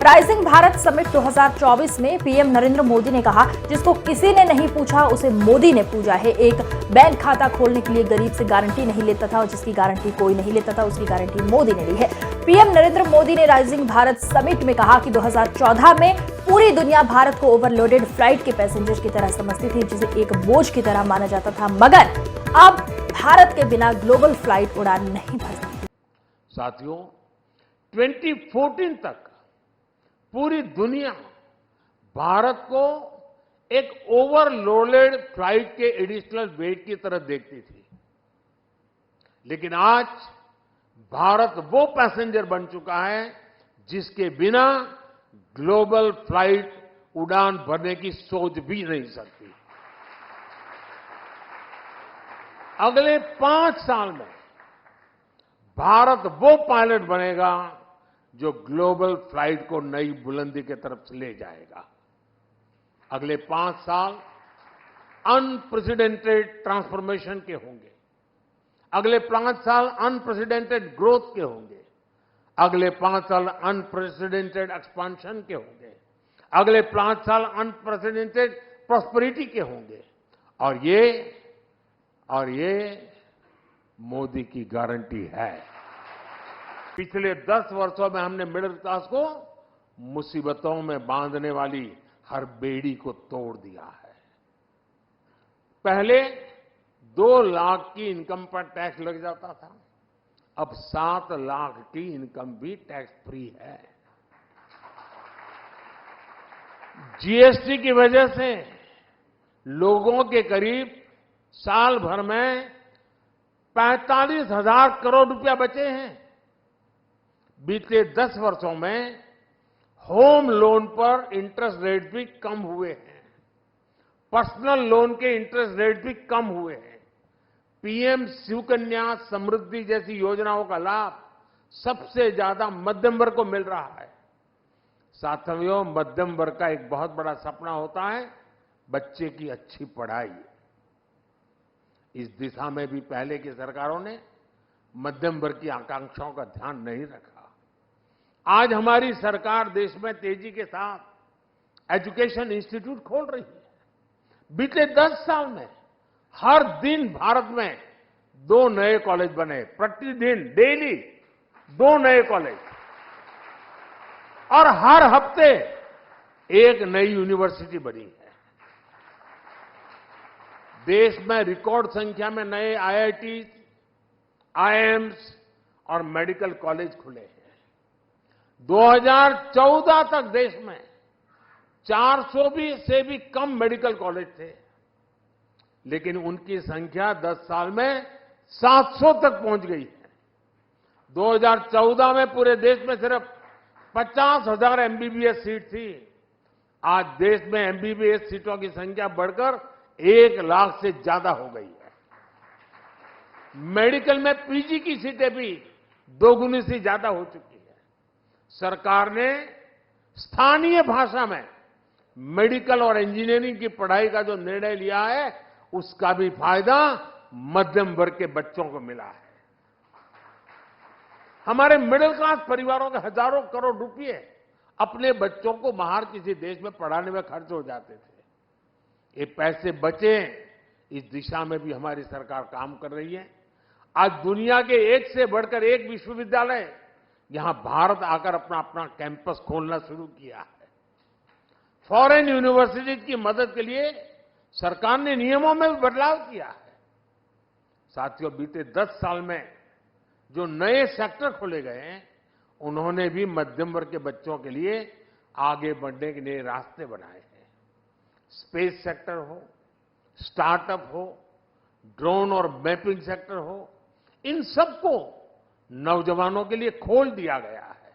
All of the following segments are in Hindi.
राइजिंग भारत समिट 2024 में पीएम नरेंद्र मोदी ने कहा, जिसको किसी ने नहीं पूछा उसे मोदी ने पूछा है। एक बैंक खाता खोलने के लिए गरीब से गारंटी नहीं लेता था और जिसकी गारंटी कोई नहीं लेता था उसकी गारंटी मोदी ने ली है। पीएम नरेंद्र मोदी ने राइजिंग भारत समिट में कहा कि 2014 में पूरी दुनिया भारत को ओवरलोडेड फ्लाइट के पैसेंजर्स की तरह समझती थी, जिसे एक बोझ की तरह माना जाता था, मगर अब भारत के बिना ग्लोबल फ्लाइट उड़ान नहीं भर सकती। साथियों, 2014 तक पूरी दुनिया भारत को एक ओवरलोडेड फ्लाइट के एडिशनल वेट की तरह देखती थी, लेकिन आज भारत वो पैसेंजर बन चुका है जिसके बिना ग्लोबल फ्लाइट उड़ान भरने की सोच भी नहीं सकती। अगले 5 साल में भारत वो पायलट बनेगा जो ग्लोबल फ्लाइट को नई बुलंदी की तरफ ले जाएगा। अगले 5 साल अनप्रेसिडेंटेड ट्रांसफॉर्मेशन के होंगे। अगले 5 साल अनप्रेसिडेंटेड ग्रोथ के होंगे। अगले 5 साल अनप्रेसिडेंटेड एक्सपांशन के होंगे। अगले 5 साल अनप्रेसिडेंटेड प्रॉस्पेरिटी के होंगे। और ये मोदी की गारंटी है। पिछले 10 वर्षों में हमने मिडिल क्लास को मुसीबतों में बांधने वाली हर बेड़ी को तोड़ दिया है। पहले 2 लाख की इनकम पर टैक्स लग जाता था, अब 7 लाख की इनकम भी टैक्स फ्री है। जीएसटी की वजह से लोगों के करीब साल भर में 45,000 करोड़ रुपया बचे हैं। बीते 10 वर्षों में होम लोन पर इंटरेस्ट रेट भी कम हुए हैं। पर्सनल लोन के इंटरेस्ट रेट भी कम हुए हैं। पीएम सुकन्या समृद्धि जैसी योजनाओं का लाभ सबसे ज्यादा मध्यम वर्ग को मिल रहा है। साथियों, मध्यम वर्ग का एक बहुत बड़ा सपना होता है बच्चे की अच्छी पढ़ाई। इस दिशा में भी पहले की सरकारों ने मध्यम वर्ग की आकांक्षाओं का ध्यान नहीं रखा। आज हमारी सरकार देश में तेजी के साथ एजुकेशन इंस्टीट्यूट खोल रही है। बीते 10 साल में हर दिन भारत में 2 नए कॉलेज बने। प्रतिदिन डेली 2 नए कॉलेज, और हर हफ्ते एक नई यूनिवर्सिटी बनी है। देश में रिकॉर्ड संख्या में नए आईआईटी, आईआईएम्स और मेडिकल कॉलेज खुले हैं। 2014 तक देश में 400 से भी कम मेडिकल कॉलेज थे, लेकिन उनकी संख्या 10 साल में 700 तक पहुंच गई है। 2014 में पूरे देश में सिर्फ 50,000 एमबीबीएस सीट थी। आज देश में एमबीबीएस सीटों की संख्या बढ़कर 1 लाख से ज्यादा हो गई है। मेडिकल में पीजी की सीटें भी 2 गुनी से ज्यादा हो चुकी है। सरकार ने स्थानीय भाषा में मेडिकल और इंजीनियरिंग की पढ़ाई का जो निर्णय लिया है, उसका भी फायदा मध्यम वर्ग के बच्चों को मिला है। हमारे मिडिल क्लास परिवारों के हजारों करोड़ रुपए अपने बच्चों को बाहर किसी देश में पढ़ाने में खर्च हो जाते थे। ये पैसे बचे, इस दिशा में भी हमारी सरकार काम कर रही है। आज दुनिया के एक से बढ़कर एक विश्वविद्यालय यहां भारत आकर अपना अपना कैंपस खोलना शुरू किया है। फॉरेन यूनिवर्सिटी की मदद के लिए सरकार ने नियमों में भी बदलाव किया है। साथियों, बीते 10 साल में जो नए सेक्टर खोले गए हैं, उन्होंने भी मध्यम वर्ग के बच्चों के लिए आगे बढ़ने के नए रास्ते बनाए हैं। स्पेस सेक्टर हो, स्टार्टअप हो, ड्रोन और मैपिंग सेक्टर हो, इन सबको नौजवानों के लिए खोल दिया गया है।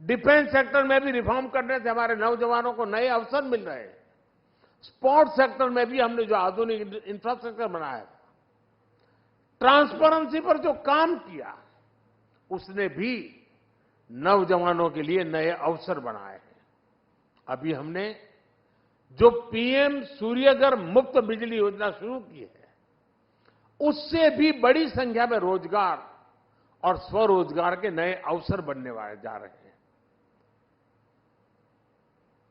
डिफेंस सेक्टर में भी रिफॉर्म करने से हमारे नौजवानों को नए अवसर मिल रहे हैं। स्पोर्ट्स सेक्टर में भी हमने जो आधुनिक इंफ्रास्ट्रक्चर बनाया था, ट्रांसपेरेंसी पर जो काम किया, उसने भी नौजवानों के लिए नए अवसर बनाए हैं। अभी हमने जो पीएम सूर्यघर मुफ्त बिजली योजना शुरू की है, उससे भी बड़ी संख्या में रोजगार और स्वरोजगार के नए अवसर बनने वाले जा रहे हैं।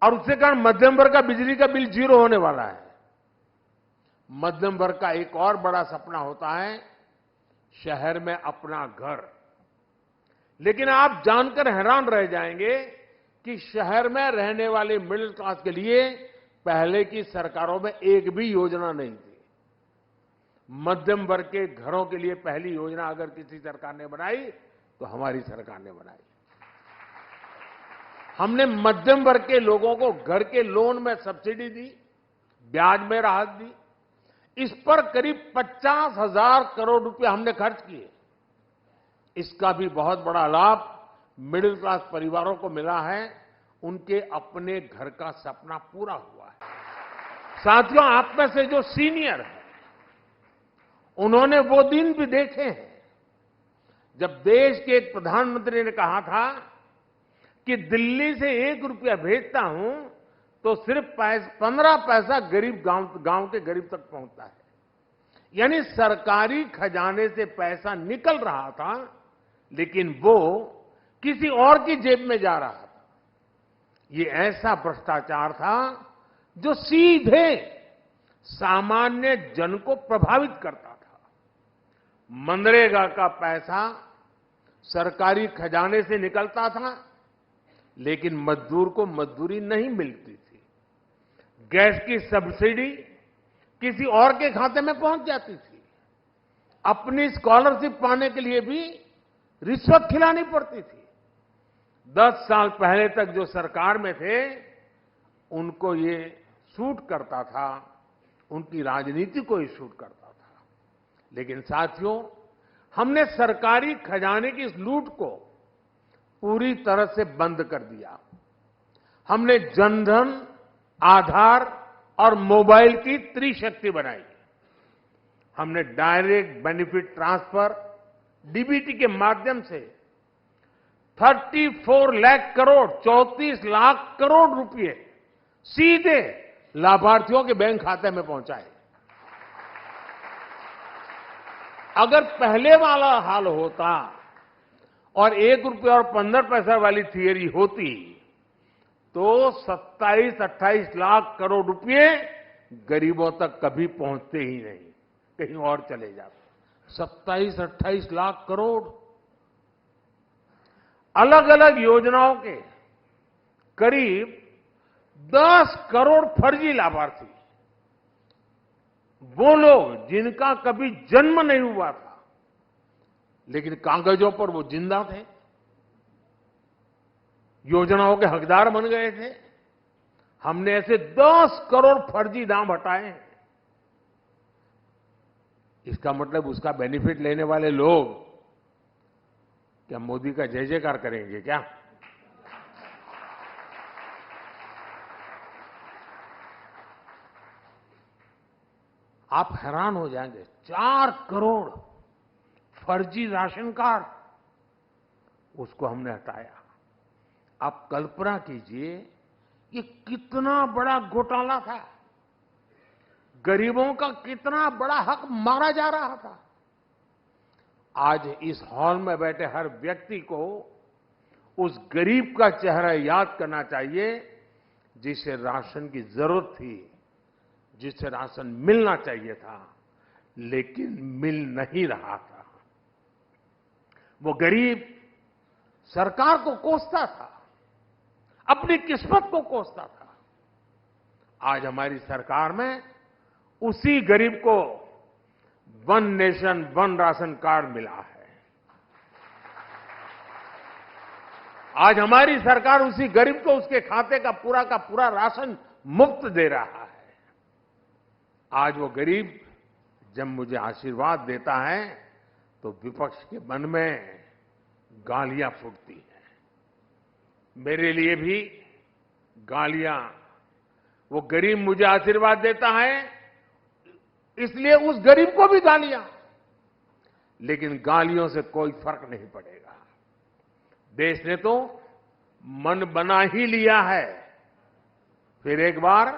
और उसके कारण मध्यम वर्ग का बिजली का बिल 0 होने वाला है। मध्यम वर्ग का एक और बड़ा सपना होता है शहर में अपना घर। लेकिन आप जानकर हैरान रह जाएंगे कि शहर में रहने वाले मिडिल क्लास के लिए पहले की सरकारों में एक भी योजना नहीं थी। मध्यम वर्ग के घरों के लिए पहली योजना अगर किसी सरकार ने बनाई तो हमारी सरकार ने बनाई। हमने मध्यम वर्ग के लोगों को घर के लोन में सब्सिडी दी, ब्याज में राहत दी। इस पर करीब 50,000 करोड़ रुपए हमने खर्च किए। इसका भी बहुत बड़ा लाभ मिडिल क्लास परिवारों को मिला है। उनके अपने घर का सपना पूरा हुआ है। साथियों, आप में से जो सीनियर हैं उन्होंने वो दिन भी देखे हैं जब देश के एक प्रधानमंत्री ने कहा था कि दिल्ली से 1 रुपया भेजता हूं तो सिर्फ 15 पैसा गरीब गांव के गरीब तक पहुंचता है। यानी सरकारी खजाने से पैसा निकल रहा था लेकिन वो किसी और की जेब में जा रहा था। ये ऐसा भ्रष्टाचार था जो सीधे सामान्य जन को प्रभावित करता था। मनरेगा का पैसा सरकारी खजाने से निकलता था लेकिन मजदूर को मजदूरी नहीं मिलती थी। गैस की सब्सिडी किसी और के खाते में पहुंच जाती थी। अपनी स्कॉलरशिप पाने के लिए भी रिश्वत खिलानी पड़ती थी। 10 साल पहले तक जो सरकार में थे उनको ये सूट करता था, उनकी राजनीति को ही सूट करता था। लेकिन साथियों, हमने सरकारी खजाने की इस लूट को पूरी तरह से बंद कर दिया। हमने जनधन, आधार और मोबाइल की त्रिशक्ति बनाई। हमने डायरेक्ट बेनिफिट ट्रांसफर डीबीटी के माध्यम से 34 लाख करोड़ 34 लाख करोड़ रुपए सीधे लाभार्थियों के बैंक खाते में पहुंचाए। अगर पहले वाला हाल होता और 1 रुपया और 15 पैसा वाली थियरी होती तो 27-28 लाख करोड़ रुपए गरीबों तक कभी पहुंचते ही नहीं, कहीं और चले जाते। 27-28 लाख करोड़ अलग अलग योजनाओं के करीब 10 करोड़ फर्जी लाभार्थी, वो लोग जिनका कभी जन्म नहीं हुआ था लेकिन कागजों पर वो जिंदा थे, योजनाओं के हकदार बन गए थे। हमने ऐसे 10 करोड़ फर्जी नाम हटाए हैं। इसका मतलब उसका बेनिफिट लेने वाले लोग क्या मोदी का जय जयकार करेंगे क्या? आप हैरान हो जाएंगे, 4 करोड़ फर्जी राशन कार्ड, उसको हमने हटाया। आप कल्पना कीजिए ये कितना बड़ा घोटाला था, गरीबों का कितना बड़ा हक मारा जा रहा था। आज इस हॉल में बैठे हर व्यक्ति को उस गरीब का चेहरा याद करना चाहिए जिसे राशन की जरूरत थी, जिसे राशन मिलना चाहिए था लेकिन मिल नहीं रहा था। वो गरीब सरकार को कोसता था, अपनी किस्मत को कोसता था। आज हमारी सरकार में उसी गरीब को 1 नेशन 1 राशन कार्ड मिला है। आज हमारी सरकार उसी गरीब को उसके खाते का पूरा राशन मुफ्त दे रहा है। आज वो गरीब जब मुझे आशीर्वाद देता है तो विपक्ष के मन में गालियां फूटती हैं। मेरे लिए भी गालियां, वो गरीब मुझे आशीर्वाद देता है इसलिए उस गरीब को भी गालियां, लेकिन गालियों से कोई फर्क नहीं पड़ेगा। देश ने तो मन बना ही लिया है। फिर एक बार